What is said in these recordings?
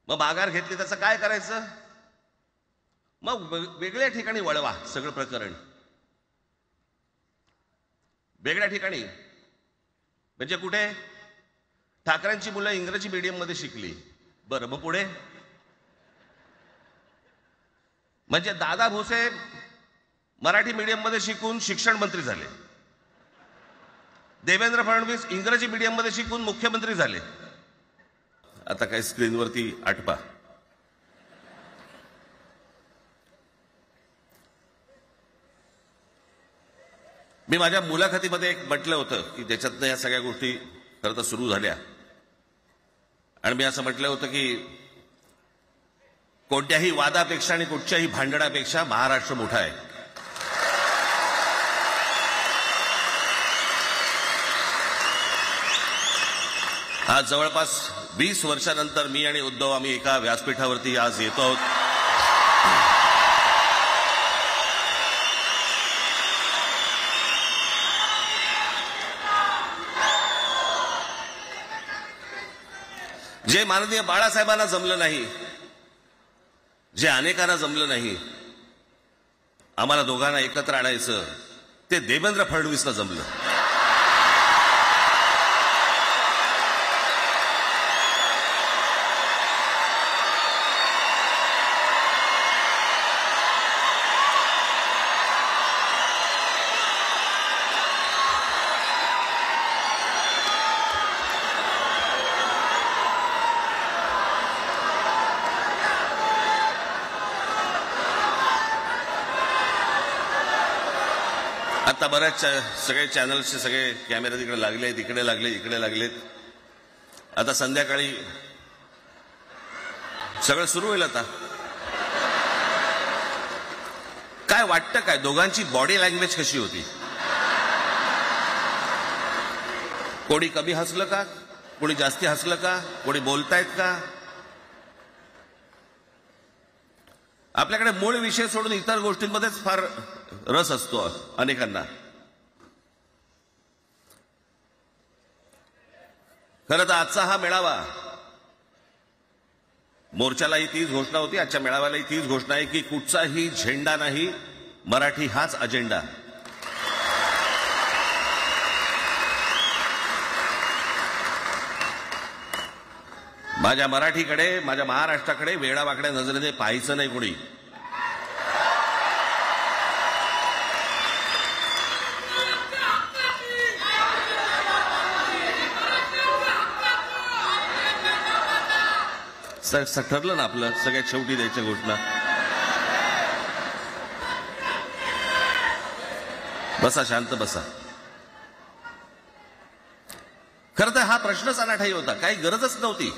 मग माघार घेतली त्याचं काय करायचं? मग वेगळ्या ठिकाणी वळवा सगळं प्रकरण, वेगळ्या ठिकाणी. म्हणजे कुठे? ठाकरेंची मुलं इंग्रजी मीडियम मध्ये शिकली, बरं मग पुढे? म्हणजे दादा भुसे मराठी मीडियम मध्ये शिकून शिक्षण मंत्री झाले, देवेंद्र फडणवीस इंग्रजी मीडियम मध्ये शिकून मुख्यमंत्री झाले. आता काय स्क्रीनवरती आठवा. मी माझ्या मुलाखतीमध्ये एक म्हटलं होतं की ज्याच्यातनं या सगळ्या गोष्टी खरं तर सुरू झाल्या, आणि मी असं म्हटलं होतं की कोणत्याही वादापेक्षा आणि कुठच्याही भांडणापेक्षा महाराष्ट्र मोठा आहे. आज जवळपास 20 वर्षानंतर मी आणि उद्धव आम्ही एका व्यासपीठावरती आज येतो आहोत. जे माननीय बाळासाहेबांना जमलं नाही, जे अनेकांना जमलं नाही, आम्हाला दोघांना एकत्र आणायचं, ते देवेंद्र फडणवीसला जमलं. आता बऱ्याच सगळे चॅनल्सचे सगळे कॅमेरे तिकडे लागले, तिकडे लागले, इकडे लागलेत. आता संध्याकाळी सगळं सुरू होईल. आता काय वाटतं, काय दोघांची बॉडी लँग्वेज कशी होती? कोणी कमी हसलं का? कोणी जास्ती हसलं का? कोणी बोलतायत का? आपल्याकडे मूळ विषय सोडून इतर गोष्टींमध्येच फार रस असतो अनेकांना. खरं तर आजचा हा मेळावा, मोर्चालाही तीच घोषणा होती, आजच्या मेळाव्यालाही तीच घोषणा आहे की कुठचाही झेंडा नाही, मराठी हाच अजेंडा. माझ्या मराठीकडे, माझ्या महाराष्ट्राकडे वेडावाकड्या नजरेने पाहायचं नाही कोणी. ठरलं ना आपलं, सगळ्यात शेवटी द्यायच्या घोषणा. बसा, शांत बसा. खरं तर हा प्रश्नच अनाठाई होता, काही गरजच नव्हती.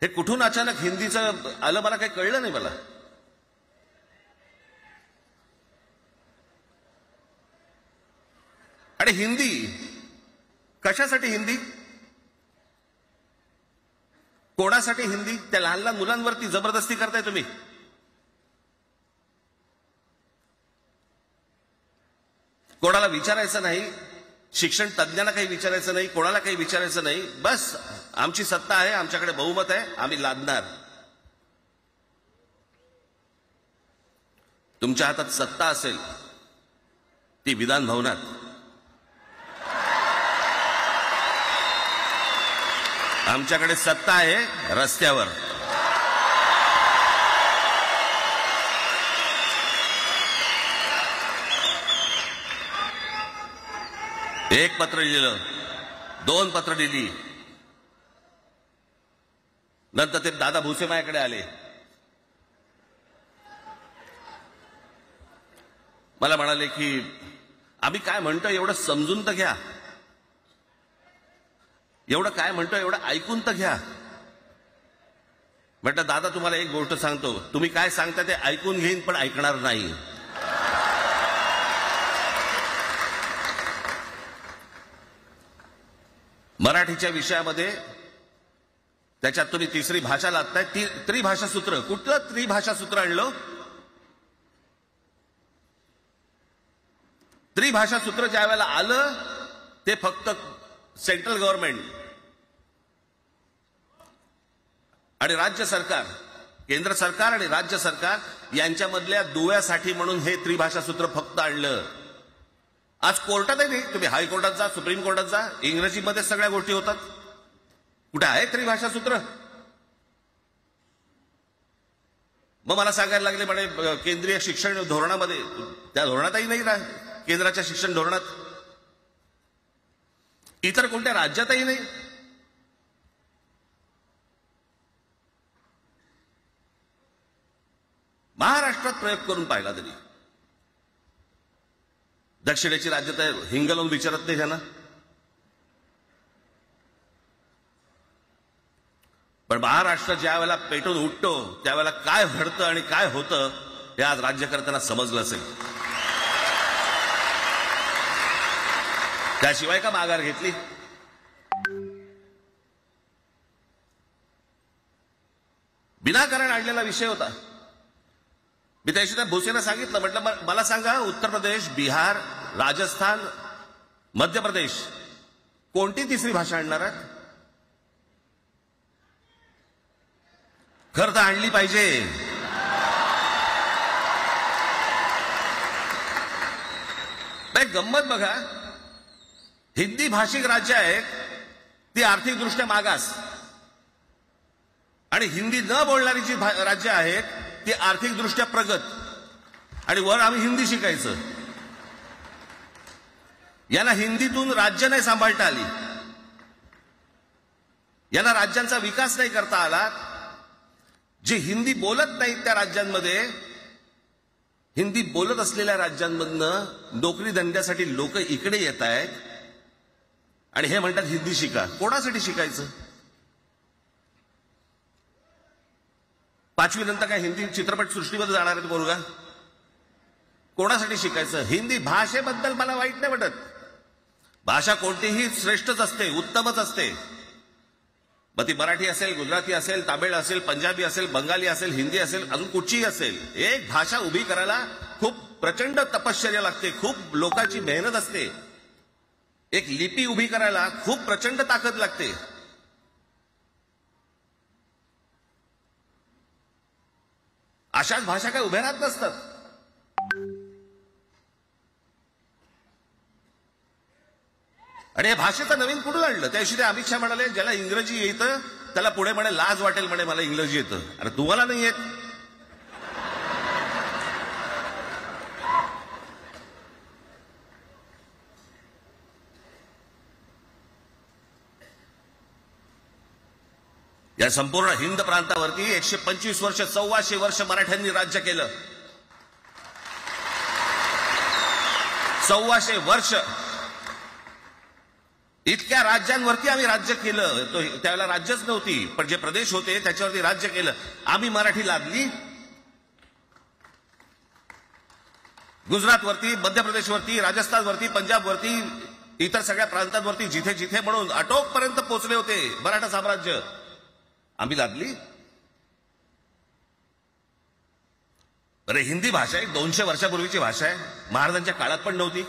हे कुठून अचानक हिंदीचं आलं मला काही कळलं नाही. मला आणि हिंदी कशासाठी? हिंदी कोणासाठी? हिंदी त्या लहान लहान मुलांवरती जबरदस्ती करताय तुम्ही. कोणाला विचारायचं नाही, शिक्षण तज्ञांना काही विचारायचं नाही, कोणाला काही विचारायचं नाही. बस आमची सत्ता आहे, आमच्याकडे बहुमत आहे, आम्ही लादणार. तुमच्या हातात सत्ता असेल ती विधान भवनात, आमच्याकडे सत्ता आहे रस्त्यावर. एक पत्र लिहिलं, 2 पत्र लिहिली, नंतर ते दादा भुसे माझ्याकडे आले. मला म्हणाले की आम्ही काय म्हणतो एवढं समजून तर घ्या, एवढं काय म्हणतो एवढं ऐकून तर घ्या. म्हटलं दादा तुम्हाला एक गोष्ट सांगतो, तुम्ही काय सांगता ते ऐकून घेईन पण ऐकणार नाही. मराठीच्या विषयामध्ये त्याच्यात तुम्ही तिसरी भाषा लादताय, त्रिभाषा सूत्र. कुठलं त्रिभाषा सूत्र आणलं? त्रिभाषा सूत्र ज्या वेळेला आलं ते फक्त सेंट्रल गव्हर्नमेंट आणि राज्य सरकार, केंद्र सरकार आणि राज्य सरकार यांच्यामधल्या दुव्यासाठी म्हणून हे त्रिभाषा सूत्र फक्त आणलं. आज कोर्टातही नाही, तुम्ही हायकोर्टात जा, सुप्रीम कोर्टात जा, इंग्रजीमध्ये सगळ्या गोष्टी होतात. कुठे आहे त्रिभाषा सूत्र? मग मला सांगायला लागले म्हणे केंद्रीय शिक्षण धोरणामध्ये, त्या धोरणातही नाही ना, केंद्राच्या शिक्षण धोरणात, इतर कोणत्या राज्यातही नाही. महाराष्ट्रात प्रयोग करून पाहिला तरी दक्षिणेची राज्य तर हिंग लावून विचारत नाही त्यांना. पण महाराष्ट्र ज्या वेळेला पेटून उठतो त्यावेळेला काय घडतं आणि काय होतं हे आज राज्यकर्त्यांना समजलं असेल. त्याशिवाय का माघार घेतली? विनाकारण आणलेला विषय होता. मी त्याशी त्या भोसेला सांगितलं, म्हटलं मला सांगा, उत्तर प्रदेश, बिहार, राजस्थान, मध्य प्रदेश कोणती तिसरी भाषा आणणार आहेत? खरं तर आणली पाहिजे. गंमत बघा, हिंदी भाषिक राज्य आहेत ती आर्थिकदृष्ट्या मागास, आणि हिंदी न बोलणारी जी राज्य आहेत ती आर्थिकदृष्ट्या प्रगत, आणि वर आम्ही हिंदी शिकायचं. यांना हिंदीतून राज्य नाही सांभाळता आली, यांना राज्यांचा विकास नाही करता आला. जे हिंदी बोलत नाहीत त्या राज्यांमध्ये, हिंदी बोलत असलेल्या राज्यांमधनं नोकरी धंद्यासाठी लोक इकडे येत आहेत आणि हे म्हणतात हिंदी शिका. कोणासाठी शिकायचं? 5वी नंतर काय हिंदी चित्रपट सृष्टीमध्ये जाणार आहेत मुलगा? कोणासाठी शिकायचं? हिंदी भाषेबद्दल मला वाईट नाही वाटत. भाषा कोणतीही श्रेष्ठच असते, उत्तमच असते. मग ती मराठी असेल, गुजराती असेल, तामिळ असेल, पंजाबी असेल, बंगाली असेल, हिंदी असेल, अजून कुठचीही असेल. एक भाषा उभी करायला खूप प्रचंड तपश्चर्या लागते, खूप लोकांची मेहनत असते. एक लिपी उभी करायला खूप प्रचंड ताकद लागते. अशाच भाषा काय उभ्या राहत नसतात. आणि या भाषेचं नवीन कुठून आणलं? त्याविषयी ते अमित शहा म्हणाले, ज्याला इंग्रजी येतं त्याला पुढे म्हणे लाज वाटेल, म्हणे मला इंग्रजी येतं. अरे तुम्हाला नाही येत? या संपूर्ण हिंद प्रांतावरती 125 वर्ष, 1400 वर्ष मराठ्यांनी राज्य केलं. 1400 वर्ष इतक्या राज्यांवरती आम्ही राज्य केलं. तो त्यावेळेला राज्यच नव्हती, पण जे प्रदेश होते त्याच्यावरती राज्य केलं. आम्ही मराठी लादली गुजरातवरती, मध्य प्रदेशवरती, राजस्थानवरती, पंजाबवरती, इतर सगळ्या प्रांतांवरती, जिथे जिथे म्हणून अटोकपर्यंत पोहोचले होते मराठा साम्राज्य, आम्ही लादली. अरे हिंदी भाषा एक 200 वर्षापूर्वीची भाषा आहे, महाराजांच्या काळात पण नव्हती.